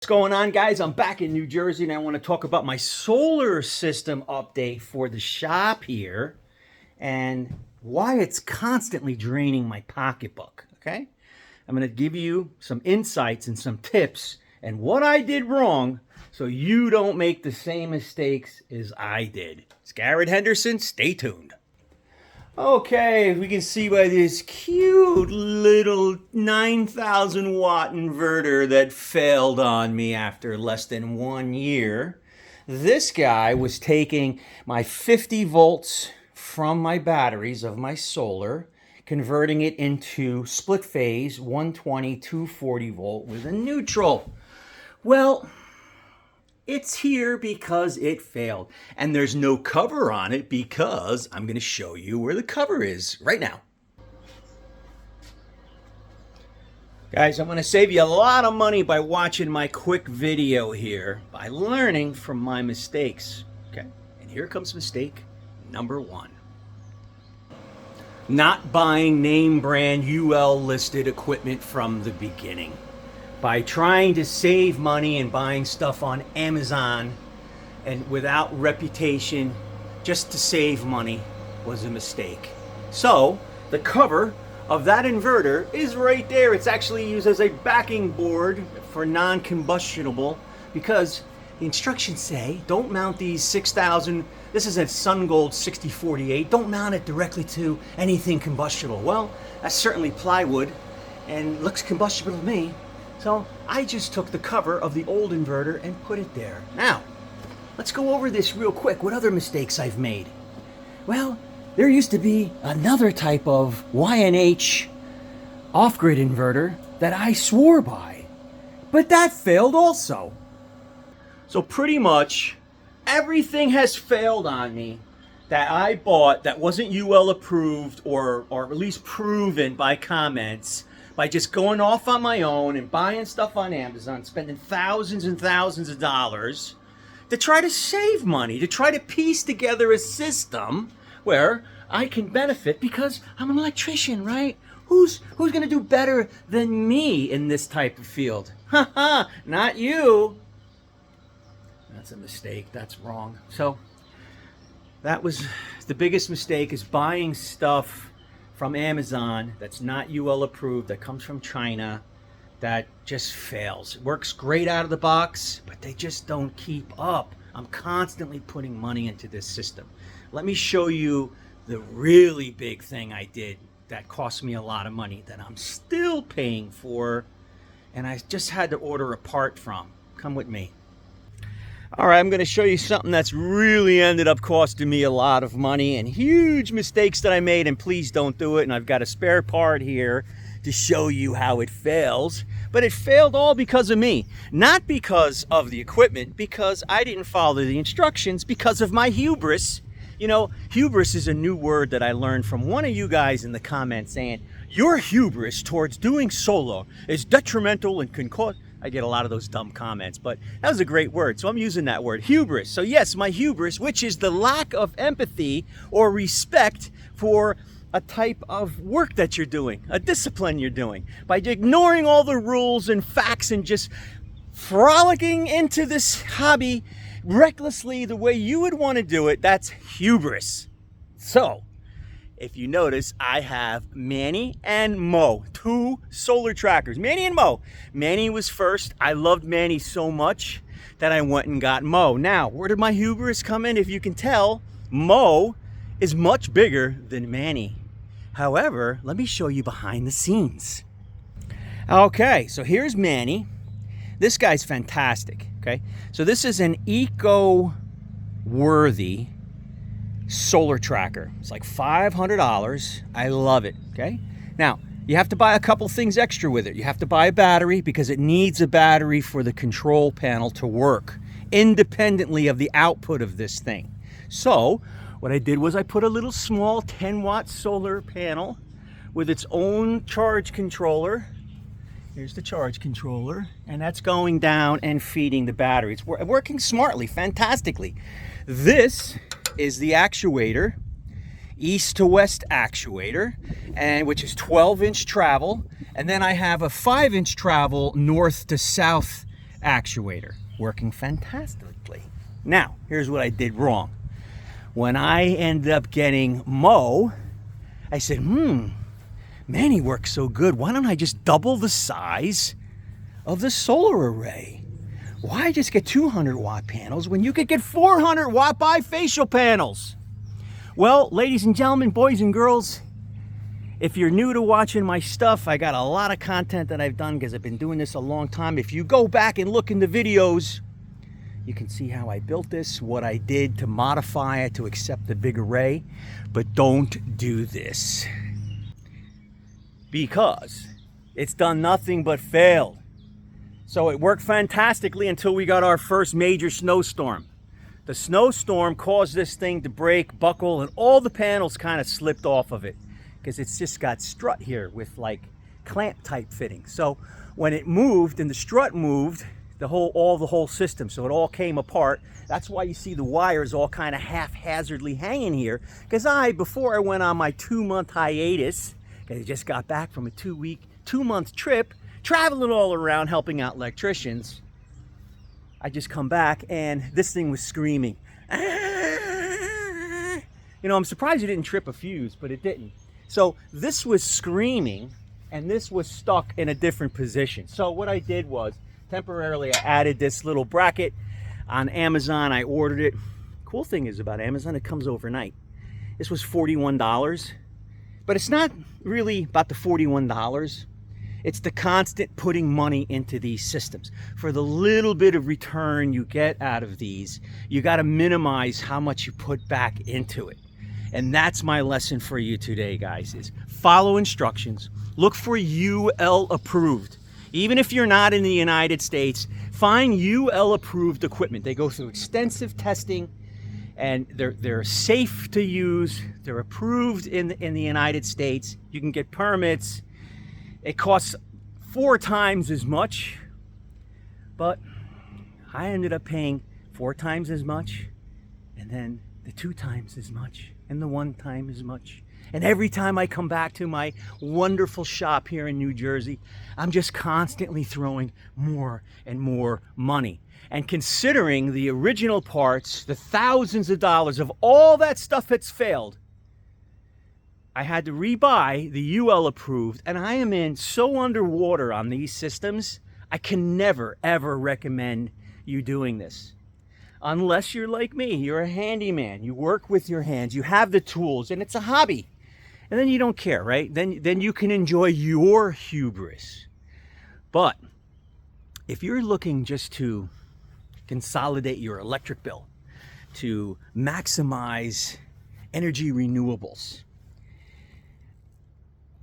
What's going on, guys? I'm back in New Jersey and I want to talk about my solar system update for the shop here and why it's constantly draining my pocketbook. Okay, I'm going to give you some insights and some tips and what I did wrong so you don't make the same mistakes as I did. It's Garrett Henderson. Stay tuned. Okay, we can see by this cute little 9,000 watt inverter that failed on me after less than 1 year. This guy was taking my 50 volts from my batteries of my solar, converting it into split phase 120, 240 volt with a neutral. Well, it's here because it failed, and there's no cover on it because I'm going to show you where the cover is right now. Guys, I'm going to save you a lot of money by watching my quick video here, by learning from my mistakes. Okay, and here comes mistake number 1. Not buying name brand UL listed equipment from the beginning. By trying to save money and buying stuff on Amazon and without reputation just to save money was a mistake. So the cover of that inverter is right there. It's actually used as a backing board for non-combustible because the instructions say don't mount these 6,000, this is a SunGold 6048, don't mount it directly to anything combustible. Well, that's certainly plywood and looks combustible to me. So I just took the cover of the old inverter and put it there. Now, let's go over this real quick. What other mistakes I've made? Well, there used to be another type of YNH off-grid inverter that I swore by, but that failed also. So pretty much everything has failed on me that I bought that wasn't UL approved or at least proven by comments, by just going off on my own and buying stuff on Amazon, spending thousands and thousands of dollars to try to save money, to try to piece together a system where I can benefit because I'm an electrician, right? Who's going to do better than me in this type of field? Haha, not you. That's a mistake. That's wrong. So that was the biggest mistake, is buying stuff from Amazon that's not UL approved, that comes from China, that just fails. It works great out of the box, but they just don't keep up. I'm constantly putting money into this system. Let me show you the really big thing I did that cost me a lot of money that I'm still paying for, and I just had to order a part from. Come with me. All right, I'm going to show you something that's really ended up costing me a lot of money and huge mistakes that I made, and please don't do it. And I've got a spare part here to show you how it fails. But it failed all because of me. Not because of the equipment, because I didn't follow the instructions, because of my hubris. You know, hubris is a new word that I learned from one of you guys in the comments saying, your hubris towards doing solar is detrimental and can cause... I get a lot of those dumb comments, but that was a great word, so I'm using that word, hubris. So yes, my hubris, which is the lack of empathy or respect for a type of work that you're doing, a discipline you're doing, by ignoring all the rules and facts and just frolicking into this hobby recklessly the way you would want to do it. That's hubris. So if you notice, I have Manny and Mo, 2 solar trackers, Manny and Mo. Manny was first. I loved Manny so much that I went and got Mo. Now, where did my hubris come in? If you can tell, Mo is much bigger than Manny. However, let me show you behind the scenes. Okay, so here's Manny. This guy's fantastic, okay? So this is an eco-worthy solar tracker. It's like $500. I love it. Okay, now you have to buy a couple things extra with it. You have to buy a battery because it needs a battery for the control panel to work independently of the output of this thing. So what I did was I put a little small 10-watt solar panel with its own charge controller. Here's the charge controller, and that's going down and feeding the battery. It's working smartly, fantastically. This is the actuator, east to west actuator, and which is 12-inch travel, and then I have a 5-inch travel north to south actuator, working fantastically. Now, here's what I did wrong. When I ended up getting Mo, I said, man, he works so good. Why don't I just double the size of the solar array? Why just get 200 watt panels when you could get 400 watt bifacial panels? Well, ladies and gentlemen, boys and girls, if you're new to watching my stuff, I got a lot of content that I've done because I've been doing this a long time. If you go back and look in the videos, you can see how I built this, what I did to modify it to accept the big array. But don't do this, because it's done nothing but failed. So it worked fantastically until we got our first major snowstorm. The snowstorm caused this thing to break, buckle, and all the panels kind of slipped off of it because it's just got strut here with like clamp type fitting. So when it moved and the strut moved, the whole system, so it all came apart. That's why you see the wires all kind of haphazardly hanging here, because before I went on my 2-month hiatus, because I just got back from a 2-month trip traveling all around helping out electricians, I just come back and this thing was screaming. You know, I'm surprised it didn't trip a fuse, but it didn't. So this was screaming and this was stuck in a different position. So what I did was temporarily I added this little bracket on Amazon. I ordered it. Cool thing is about Amazon, it comes overnight. This was $41, but it's not really about the $41. It's the constant putting money into these systems. For the little bit of return you get out of these, you got to minimize how much you put back into it. And that's my lesson for you today, guys, is follow instructions. Look for UL approved. Even if you're not in the United States, find UL approved equipment. They go through extensive testing and they're safe to use. They're approved in the United States. You can get permits. It costs 4 times as much, but I ended up paying 4 times as much, and then the 2 times as much, and the 1 time as much. And every time I come back to my wonderful shop here in New Jersey, I'm just constantly throwing more and more money. And considering the original parts, the thousands of dollars of all that stuff that's failed, I had to rebuy the UL approved, and I am in so underwater on these systems, I can never, ever recommend you doing this. Unless you're like me, you're a handyman, you work with your hands, you have the tools, and it's a hobby. And then you don't care, right? Then you can enjoy your hubris. But if you're looking just to consolidate your electric bill, to maximize energy renewables,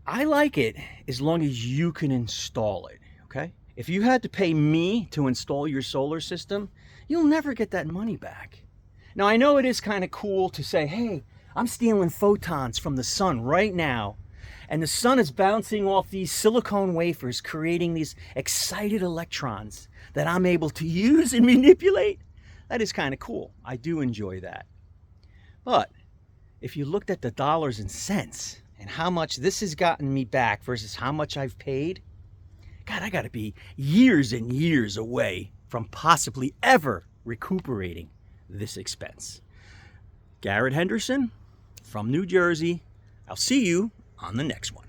I like it as long as you can install it, okay? If you had to pay me to install your solar system, you'll never get that money back. Now, I know it is kind of cool to say, hey, I'm stealing photons from the sun right now, and the sun is bouncing off these silicone wafers, creating these excited electrons that I'm able to use and manipulate. That is kind of cool. I do enjoy that. But if you looked at the dollars and cents and how much this has gotten me back versus how much I've paid, God, I got to be years and years away from possibly ever recuperating this expense. Garrett Henderson from New Jersey. I'll see you on the next one.